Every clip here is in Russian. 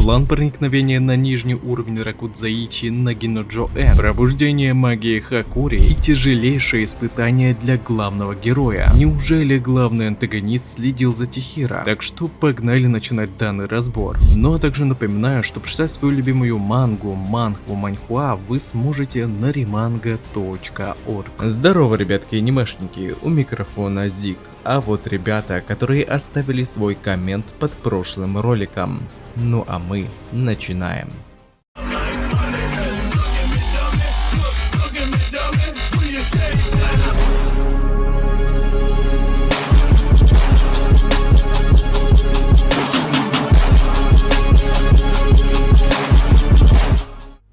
План проникновения на нижний уровень Ракудзаичи Нагино-Джо-Эн, пробуждение магии Хакури и тяжелейшее испытание для главного героя. Неужели главный антагонист следил за Тихиро? Так что погнали начинать данный разбор. Ну а также напоминаю, что прочитать свою любимую манхву Манхуа вы сможете на rimanga.org. Здорово, ребятки и анимешники, у микрофона Зик. А вот ребята, которые оставили свой коммент под прошлым роликом. Ну а мы начинаем.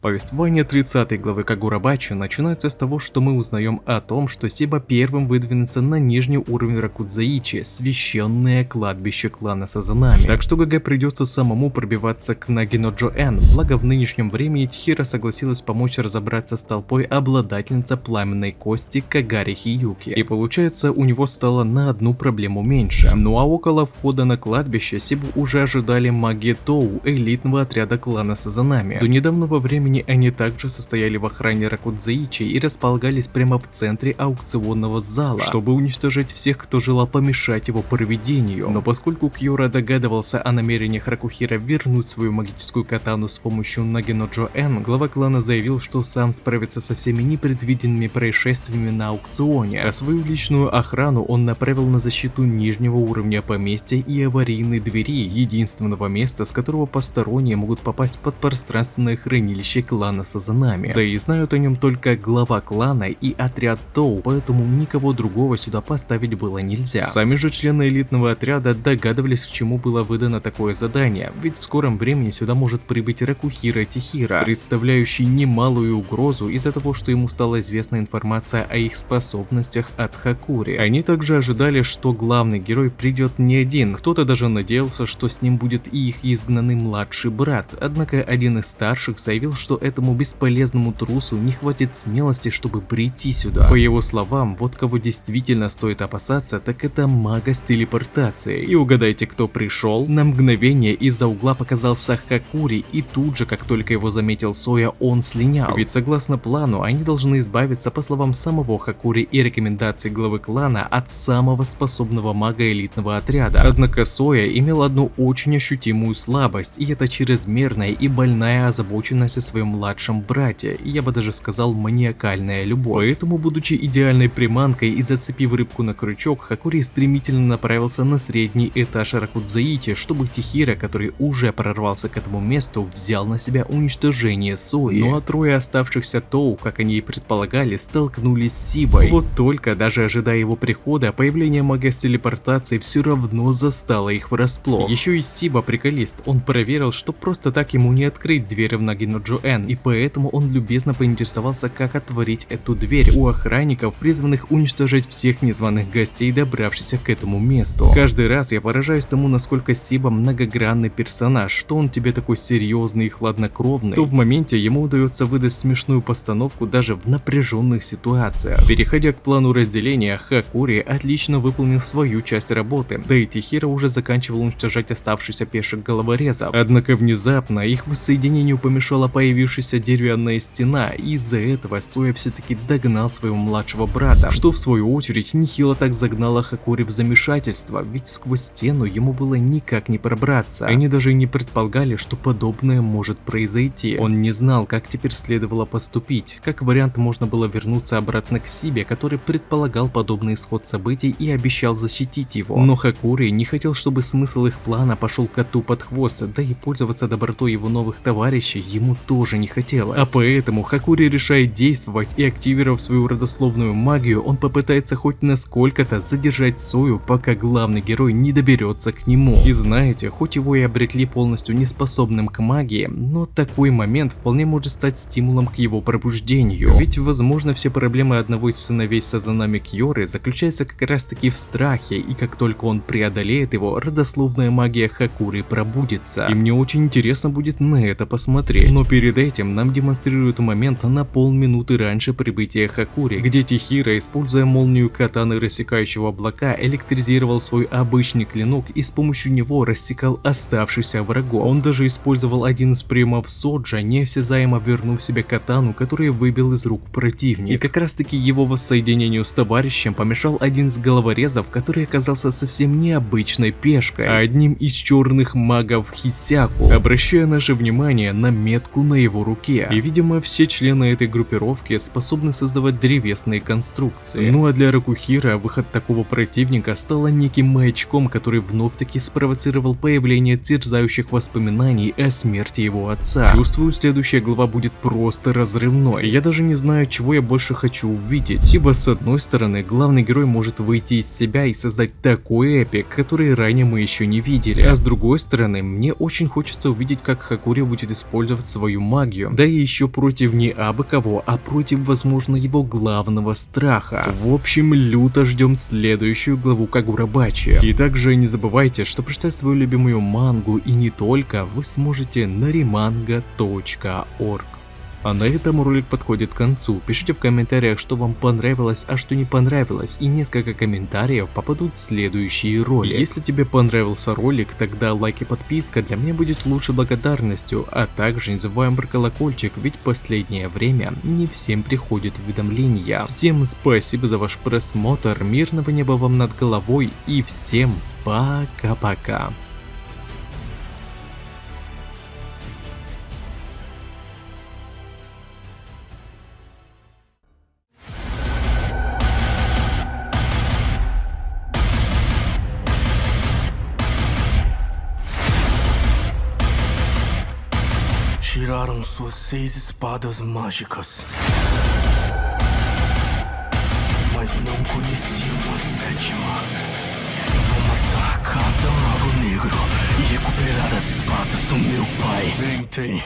Повествование 30 главы Кагурабачи начинается с того, что мы узнаем о том, что Сиба первым выдвинется на нижний уровень Ракудзаичи, священное кладбище клана Сазанами. Так что ГГ придется самому пробиваться к Нагино-Джо-Эн, благо в нынешнем времени Тихиро согласилась помочь разобраться с толпой обладательница пламенной кости Кагари Хиюки. И получается, у него стало на одну проблему меньше. Ну а около входа на кладбище Сибу уже ожидали маги Тоу, элитного отряда клана Сазанами. До недавнего времени они также состояли в охране Ракудзаичи и располагались прямо в центре аукционного зала, чтобы уничтожить всех, кто желал помешать его проведению. Но поскольку Кьюра догадывался о намерениях Ракухира вернуть свою магическую катану с помощью Нагино-Джо-Эн, глава клана заявил, что сам справится со всеми непредвиденными происшествиями на аукционе, а свою личную охрану он направил на защиту нижнего уровня поместья и аварийной двери, единственного места, с которого посторонние могут попасть под пространственное хранилище клана Сазанами. Да и знают о нем только глава клана и отряд Тоу, поэтому никого другого сюда поставить было нельзя. Сами же члены элитного отряда догадывались, к чему было выдано такое задание, ведь в скором времени сюда может прибыть Ракухира Тихиро, представляющий немалую угрозу из-за того, что ему стала известна информация о их способностях от Хакури. Они также ожидали, что главный герой придет не один, кто-то даже надеялся, что с ним будет и их изгнанный младший брат, однако один из старших заявил, что этому бесполезному трусу не хватит смелости, чтобы прийти сюда. По его словам, вот кого действительно стоит опасаться, так это мага с телепортацией. И угадайте, кто пришел? На мгновение из-за угла показался Хакури, и тут же, как только его заметил Соя, он слинял. Ведь согласно плану, они должны избавиться, по словам самого Хакури и рекомендаций главы клана, от самого способного мага элитного отряда. Однако Соя имел одну очень ощутимую слабость, и это чрезмерная и больная озабоченность о своем младшем брате, и я бы даже сказал маниакальная любовь. Поэтому, будучи идеальной приманкой и зацепив рыбку на крючок, Хакури стремительно направился на средний этаж Ракудзаичи, чтобы Тихиро, который уже прорвался к этому месту, взял на себя уничтожение Сои. Ну а трое оставшихся Тоу, как они и предполагали, столкнулись с Сибой. Вот только, даже ожидая его прихода, появление мага с телепортацией все равно застало их врасплох. Еще и Сиба приколист, он проверил, что просто так ему не открыть дверь в Нагино-Джо-Эн, и поэтому он любезно поинтересовался, как отворить эту дверь у охранников, призванных уничтожить всех незваных гостей, добравшихся к этому месту. Каждый раз я поражаюсь тому, насколько Сиба многогранный персонаж, что он тебе такой серьезный и хладнокровный, то в моменте ему удается выдать смешную постановку даже в напряженных ситуациях. Переходя к плану разделения, Хакури отлично выполнил свою часть работы, да и Тихиро уже заканчивал уничтожать оставшихся пеших головорезов. Однако внезапно их воссоединению помешала появившаяся деревянная стена, и из-за этого Соя все-таки догнал своего младшего брата, что в свою очередь нехило так загнало Хакури в замешательство, ведь сквозь стену ему было никак не пробраться. Они даже и не предполагали, что подобное может произойти. Он не знал, как теперь следовало поступить. Как вариант, можно было вернуться обратно к Сибе, который предполагал подобный исход событий и обещал защитить его. Но Хакури не хотел, чтобы смысл их плана пошел коту под хвост, да и пользоваться добротой его новых товарищей ему тоже не хотелось. А поэтому Хакури решает действовать, и активировав свою родословную магию, он попытается хоть насколько-то задержать Сою, пока главный герой не доберется к нему. И знаете, хоть его и обрекли полностью неспособным к магии, но такой момент вполне может стать стимулом к его пробуждению. Ведь возможно все проблемы одного из сыновей Сазанами Кьоры заключаются как раз таки в страхе, и как только он преодолеет его, родословная магия Хакури пробудится. И мне очень интересно будет на это посмотреть. Но перед этим этим нам демонстрируют момент на полминуты раньше прибытия Хакури, где Тихира, используя молнию катаны, рассекающего облака, электризировал свой обычный клинок и с помощью него рассекал оставшихся врагов. Он даже использовал один из приемов Соджа, неосязаемо вернув себе катану, которую выбил из рук противника. И как раз таки его воссоединению с товарищем помешал один из головорезов, который оказался совсем необычной пешкой, а одним из черных магов Хисяку, обращая наше внимание на метку на его руке. И видимо все члены этой группировки способны создавать древесные конструкции. Ну а для Ракухира выход такого противника стало неким маячком, который вновь-таки спровоцировал появление терзающих воспоминаний о смерти его отца. Чувствую, следующая глава будет просто разрывной. Я даже не знаю, чего я больше хочу увидеть. Ибо с одной стороны, главный герой может выйти из себя и создать такой эпик, который ранее мы еще не видели. А с другой стороны, мне очень хочется увидеть, как Хакури будет использовать свою магию. Да и еще против не абы кого, а против, возможно, его главного страха. В общем, люто ждем следующую главу Кагурабачи. И также не забывайте, что прочитать свою любимую мангу и не только вы сможете на remanga.org. А на этом ролик подходит к концу. Пишите в комментариях, что вам понравилось, а что не понравилось, и несколько комментариев попадут в следующий ролик. Если тебе понравился ролик, тогда лайк и подписка для меня будет лучшей благодарностью, а также не забываем про колокольчик, ведь в последнее время не всем приходят уведомления. Всем спасибо за ваш просмотр, мирного неба вам над головой и всем пока-пока. Tiraram suas 6 espadas mágicas, mas não conheciam a 7ª. Eu vou matar cada mago negro e recuperar as espadas do meu pai. Tentem.